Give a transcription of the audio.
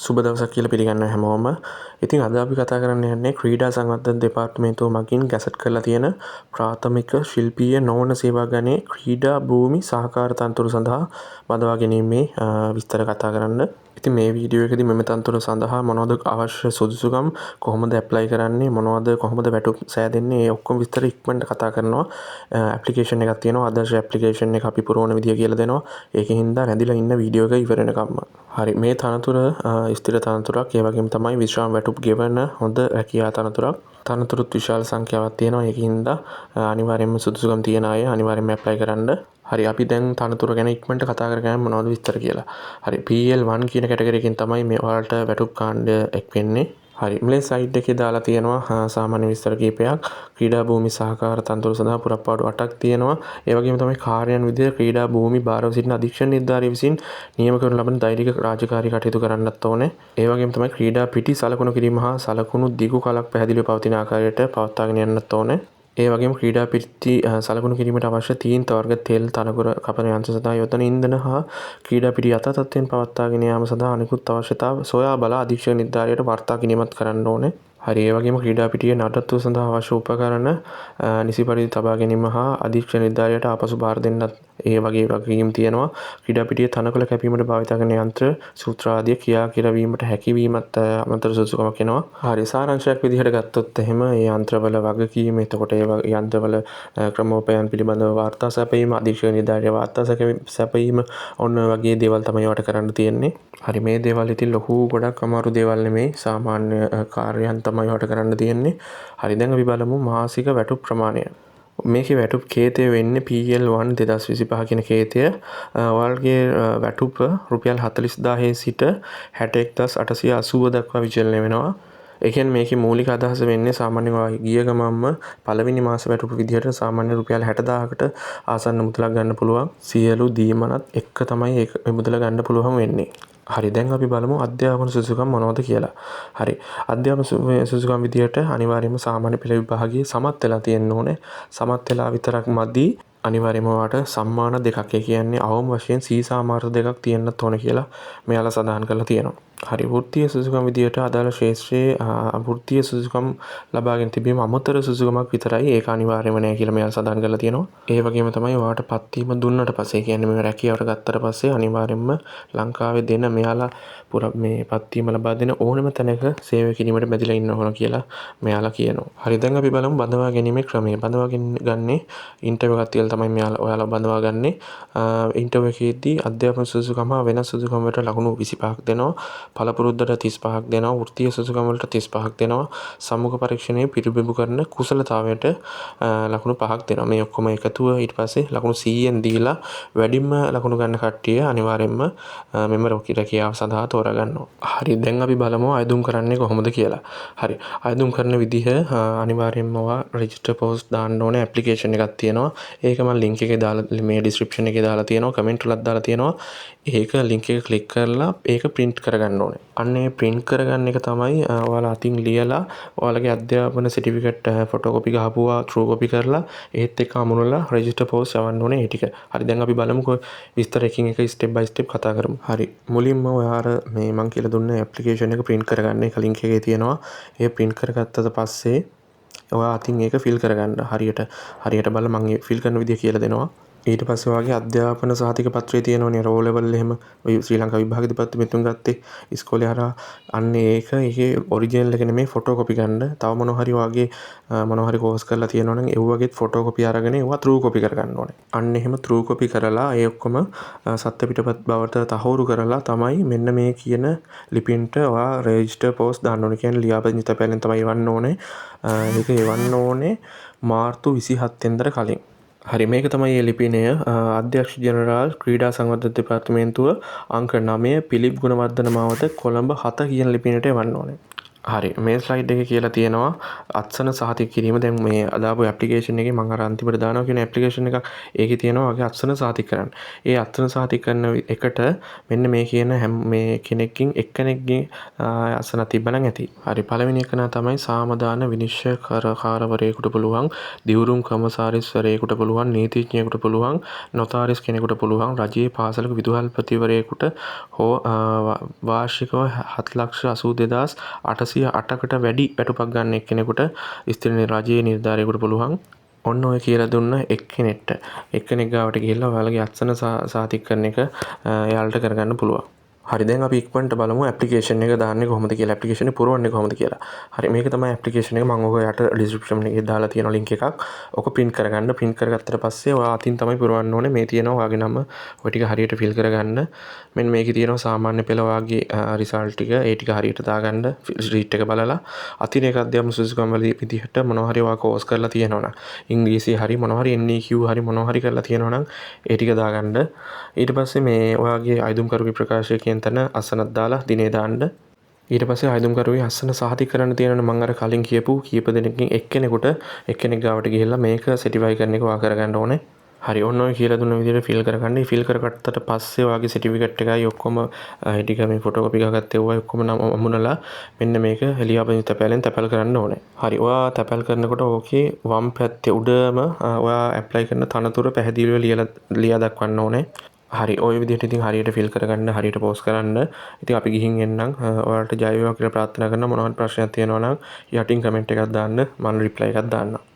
සුබ දවසක් කියලා පිළිගන්න හැමෝම. ඉතින් අද අපි කතා කරන්න යන්නේ ක්‍රීඩා සංවර්ධන දෙපාර්තමේන්තුව මගින් ගැසට් කරලා තියෙන ප්‍රාථමික ශිල්පීය නොවන සේවා ගණයේ ක්‍රීඩා භූමි සහකාර තනතුරු සඳහා බඳවා ගැනීමේ විස්තර කතා කරන්න. ඉතින් මේ වීඩියෝ එකේදී මෙම තනතුරු සඳහා මොනවද අවශ්‍ය සුදුසුකම්, කොහොමද ඇප්ලයි කරන්නේ, කොහොමද වැටුප් සෑදෙන්නේ, ඒ ඔක්කොම විස්තර ඉක්මනට කතා කරනවා. ඇප්ලිකේෂන් එකක් තියෙනවා. ආදර්ශ ඇප්ලිකේෂන් එක අපි පුරවන විදිය කියලා දෙනවා. ඒකෙන් හින්දා රැඳිලා ඉන්න වීඩියෝ එක ඉවර වෙනකම්ම. හරි, මේ තනතුර ස්ථිර තනතුරක්. ඒ වගේම තමයි විශ්‍රාම වැටුප් ගෙවන හොඳ රැකියා තනතුරක්. තනතුරුත් විශාල සංඛ්‍යාවක් තියෙනවා. ඒකින්ද අනිවාර්යයෙන්ම සුදුසුකම් තියෙන අය අනිවාර්යයෙන්ම ඇප්ලයි කරන්න. හරි, අපි දැන් තනතුර ගැන ඉක්මනට කතා කරගන්න මොනවද විස්තර කියලා. හරි, PL1 කියන කැටගරි එකෙන් තමයි මේ ඔයාලට වැටුප් කාණ්ඩය එක් වෙන්නේ. හරි, මේ සයිට් එකේ දාලා තියෙනවා සාමාන්‍ය විස්තර කීපයක්. ක්‍රීඩා භූමි සහකාර තනතුරු සඳහා පුරප්පාඩු 8ක් තියෙනවා. ඒ වගේම තමයි කාර්යයන් විදිහට ක්‍රීඩා භූමි භාරව සිටින අධීක්ෂණ නිලධාරිය විසින් නියම කරනු ලබන දෛනික රාජකාරී කටයුතු කරන්නත් ඕනේ. ඒ වගේම තමයි ක්‍රීඩා පිටි සලකුණු කිරීම හා සලකුණු දිගු කලක් පැහැදිලිව පවතින ආකාරයට පවත්වාගෙන යන්නත් ඕනේ. ඒ වගේම ක්‍රීඩා පිටි සලකුණු කිරීමට අවශ්‍ය තීන්ත වර්ග තෙල් තනකොළ කපන යන්ත්‍ර සඳහා යොදන ඉන්ධන හා ක්‍රීඩා පිටි යථා තත්ත්වයෙන් පවත්වාගෙන යාම සඳහා අනෙකුත් අවශ්‍යතා සොයා බලා අධීක්ෂක නිලධාරියට වාර්තා කිරීමත් කරන්න ඕනේ. හරි, ඒ වගේම ක්‍රීඩා පිටියේ නඩත්තුව සඳහා අවශ්‍ය උපකරණ නිසි පරිදි තබා ගැනීම හා අධීක්ෂක නිලධාරියට ආපසු බාර දෙන්නත් ඒ වගේ වගකීම් තියෙනවා. ක්‍රීඩා පිටියේ තනකොළ කැපීමට භාවිත කරන යන්ත්‍ර සූත්‍ර ආදිය ක්‍රියා කිරීමට හැකියවීමත් අමතර සුදුසුකමක් වෙනවා. හරි, සාරාංශයක් විදිහට ගත්තොත් එහෙම මේ යන්ත්‍රවල වගකීම්, එතකොට ඒ යන්ත්‍රවල ක්‍රමෝපයන් පිළිබඳව වාර්තා සැපයීම, අධීක්ෂක නිලධාරිය වාර්තා සැපයීම, ඔන්න වගේ දේවල් තමයි වට කරන්න තියෙන්නේ. හරි, මේ දේවල් ඉතින් ලොකු ගොඩක් අමාරු දේවල් නෙමෙයි. සාමාන්‍ය කාර්යයන් තමයි වට කරන්න තියෙන්නේ. හරි, දැන් අපි බලමු මාසික වැටුප් ප්‍රමාණය. මේකේ වැටුප් කේතය වෙන්නේ PL1 2025 කියන කේතය. ඔයාලගේ වැටුප රුපියල් 40000 සිට 61880 දක්වා විචලනය වෙනවා. ඒ කියන්නේ මේකේ මූලික අදහස වෙන්නේ සාමාන්‍යයෙන් ගිය ගමන්ම පළවෙනි මාස වැටුප විදිහට සාමාන්‍ය රුපියල් 60000කට ආසන්න මුදලක් ගන්න පුළුවන්. සියලු දීමනත් එක්ක තමයි ඒක මුදල ගන්න පුළුවන් වෙන්නේ. හරි, දැන් අපි බලමු අධ්‍යාපන සුදුසුකම් මොනවද කියලා. හරි, අධ්‍යාපන සුදුසුකම් විදියට අනිවාර්යයෙන්ම සාමාන්‍ය පෙළ විභාගයේ සමත් වෙලා තියෙන්න ඕනේ. සමත් වෙලා විතරක් මදි. අනිවාර්යයෙන්ම ඔයාලට සම්මාන දෙකක්, ඒ කියන්නේ අවම වශයෙන් සීසාමාර්ථ දෙකක් තියෙන්නත් ඕනේ කියලා මෙයාලා සඳහන් කරලා තියෙනවා. හරි, වෘත්තීය සුදුසුකම් විදියට අදාළ ශාස්ත්‍රයේ වෘත්තීය සුදුසුකම් ලබාගෙන තිබීම අමතර සුදුසුකමක් විතරයි. ඒක අනිවාර්යම නෑ කියලා මෙයාලා සඳහන් කරලා තියෙනවා. ඒ වගේම තමයි ඔයාලට පත්වීම දුන්නට පස්සේ, කියන්නේ මේ රැකියාවට ගත්තට පස්සේ අනිවාර්යයෙන්ම ලංකාවේ දෙන මෙයාලා මේ පත්වීම ලබා දෙන ඕනම තැනක සේවය කිරීමට බැඳලා ඉන්න ඕන කියලා මෙයාලා කියනවා. හරි, දැන් අපි බලමු බඳවා ගැනීමේ ක්‍රමය. බඳවා ගන්නේ ඉන්ටර්විව් එකක් තියලා තමයි ඔයාලා බඳවා ගන්නේ. ඉන්ටර්විව් එකේදී අධ්‍යාපන සුදුසුකම හා වෙනස් සුදුසුකම් වලට ලකුණු 25ක් දෙනවා. පළපුරුද්දට 35ක් දෙනවා. වෘත්තීය සුදුසුකම් වලට 35ක් දෙනවා. සම්මුඛ පරීක්ෂණයේ පිළිබිඹු කරන කුසලතාවයට ලකුණු 5ක් දෙනවා. මේ ඔක්කොම එකතුව ඊට පස්සේ ලකුණු 100න් දීලා වැඩිම ලකුණු ගන්න කට්ටිය අනිවාර්යයෙන්ම මෙම රැකියාව සඳහා තෝරගන්නවා. හරි, දැන් අපි බලමු අයදුම් කරන්නේ කොහොමද කියලා. හරි, අයදුම් කරන විදිහ අනිවාර්යයෙන්ම රෙජිස්ටර් පෝස්ට් දාන්න ඕනේ. ඇප්ලිකේෂන් එකක් තියෙනවා. ඒක මම ලින්ක් එකේ දාලා මේ ඩිස්ක්‍රිප්ෂන් එකේ දාලා තියෙනවා. කමෙන්ට් වලත් දාලා තියෙනවා. ඒක ලින්ක් එක ක්ලික් කරලා ඒක print කරගන්න ඕනේ. අන්න ඒ print කරගන්න එක තමයි ඔයාලා අතින් ලියලා ඔයාලගේ අධ්‍යාපන සර්ටිෆිකේට් ෆොටෝකෝපි ගහපුවා ට්‍රූ කොපි කරලා ඒත් එක්ක අමුණලා රෙජිස්ටර් පෝස්ට් යවන්න ඕනේ. ඒ ටික. හරි, දැන් අපි බලමුකෝ විස්තර එකින් එක ස්ටෙප් බයි ස්ටෙප් කතා කරමු. හරි, මුලින්ම ඔයාලා මේ මං කියලා දුන්න ඇප්ලිකේෂන් එක print කරගන්න එක ලින්ක් එකේ තියෙනවා. ඒ print කරගත්තට පස්සේ ඔයා අතින් ඒක ෆිල් කරගන්න. හරියට බලලා මං ෆිල් කරන විදිය කියලා දෙනවා. ඊට පස්සේ ඔයාගේ අධ්‍යාපන සහතික පත්‍රය තියෙනවනේ රෝ ලෙවල් එහෙම ඔය ශ්‍රී ලංකා විභාග දෙපාර්තමේන්තුවෙන් ගත්තේ ඉස්කෝලේ හරහා. අන්න ඒකේ ඔරිජිනල් එක නෙමෙයි ෆොටෝකෝපි ගන්න. තව මොනවා හරි කෝස් කරලා තියෙනවා නම් ඒ වගේත් ෆොටෝකෝපි අරගෙන ඒවා ත්‍රූ කොපි කරගන්න ඕනේ. අන්න එහෙම ත්‍රූ කොපි කරලා ඒ ඔක්කොම සත්‍ය පිටපත් බවට තහවුරු කරලා තමයි මෙන්න මේ කියන ලිපින්ට ඔයා රෙජිස්ටර් පෝස්ට් දාන්න ඕනේ. කියන්නේ ලියාපදිංචි තැපෑලෙන් තමයි එවන්න ඕනේ. ඒක එවන්න ඕනේ මාර්තු 27 වෙනිදාට කලින්. හරි, මේක තමයි මේ ලිපිනය. අධ්‍යක්ෂ ජෙනරාල් ක්‍රීඩා සංවර්ධන දෙපාර්තමේන්තුව අංක 9 පිලිප් ගුණවර්ධන මාවත කොළඹ 7 කියන ලිපිනයට එවන්න ඕනේ. හරි මේ ස්ලයිඩ් එකේ කියලා තියෙනවා අත්සන සහතික කිරීම. දැන් මේ අදාපු ඇප්ලිකේෂන් එකේ මම අර අන්තිමට දානවා කියන ඇප්ලිකේෂන් එකක්. ඒකේ තියෙනවා වගේ අත්සන සහතික කරන්න. ඒ අත්සන සහතික කරන එකට මෙන්න මේ කියන මේ කෙනෙක්ගෙන් එක්කෙනෙක්ගේ අත්සන තිබ්බනම් ඇති. හරි පළවෙනි එක තමයි සාමදාන විනිශ්චයකාරවරයෙකුට පුළුවන්, දිවුරුම් කමසාරිස්වරයෙකුට පුළුවන්, නීතිඥයෙකුට පුළුවන්, නොතාරිස් කෙනෙකුට පුළුවන්, රජයේ පාසලක විදුහල්පතිවරයෙකුට හෝ වාර්ෂිකව 7,82,808කට වැඩි වැටුපක් ගන්න එක්කෙනෙකුට ස්ථිර රජයේ නිලධාරියෙකුට පුළුවන්. ඔන්න ඔය කියලා දුන්න එක්කෙනෙක් ගාවට ගිහිල්ලා ඔයාලගේ අත්සන සාතික කරන එක එයාලට කරගන්න පුළුවන්. හරි දැන් අපි ඉක්මනට බලමු ඇප්ලිකේෂන් එක දාන්නේ කොහොමද කියලා. ඇප්ලිකේෂන් එක පුරවන්නේ කොහොමද කියලා. හරි මේක තමයි ඇප්ලිකේෂන් එක. මම ඔක යට ඩිස්ක්‍රිප්ෂන් එකේ දාලා තියෙන ලින්ක් එකක්. ඔක print කරගන්න. print කරගත්තට පස්සේ ඔයා අතින් තමයි පුරවන්න ඕනේ. මේ තියෙනවා ඔයාගේ නම. ඔය ටික හරියට fill කරගන්න. මෙන්න මේකේ තියෙනවා සාමාන්‍ය පෙළ ඔයාගේ රිසල්ට් ටික. ඒ ටික හරියට දාගන්න. රීට් එක බලලා අතිරේක අධ්‍යාපන සුසුකම් වල විදිහට මොනවා හරි ඔයා කෝස් කරලා තියෙනවා නම් ඉංග්‍රීසි හරි මොනවා හරි NEQ හරි මොනවා හරි කරලා තියෙනවා නම් ඒ ටික දාගන්න. ඊට පස්සේ මේ ඔයාගේ අයදුම්කරුගේ ප්‍රකාශය කියන තැන අසනක් දාලා දිනේ දාන්න. ඊට පස්සේ අයදුම්කරුගේ අසන සහතික කරන්න තියෙනවා මම අර කලින් කියපු කීප දෙනෙක්ගෙන් එක්කෙනෙක් ගාවට ගිහිල්ලා මේක සර්ටිෆයි කරන එක ඔයා කරගන්න ඕනේ. හරි ඔන්න ඔය කියලා දුන්න විදිහට ෆිල් කරගන්න. ෆිල් කරගත්තට පස්සේ ඔයාගේ සර්ටිෆිකේට් එකයි ඔක්කොම ටික මේ ෆොටෝකෝපි ගහගත්තේ ඔය ඔක්කොම අමුණලා මෙන්න මේක ලියාපදිංචි තැපෑලෙන් තැපැල් කරන්න ඕනේ. හරි ඔයා තැපැල් කරනකොට ඕකේ වම් පැත්තේ උඩම ඔයා ඇප්ලයි කරන තනතුර පැහැදිලිව ලියා දක්වන්න ඕනේ. හරි ඔය විදිහට ඉතින් හරියට ෆිල් කරගන්න හරියට පෝස්ට් කරන්න. ඉතින් අපි ගිහින් එන්නම්. ඔයාලට ජය වේවා කියලා ප්‍රාර්ථනා කරනවා. මොනවා හරි ප්‍රශ්නයක් තියෙනවා නම් යටින් කමෙන්ට් එකක් දාන්න. මම රිප්ලයි එකක් දාන්නම්.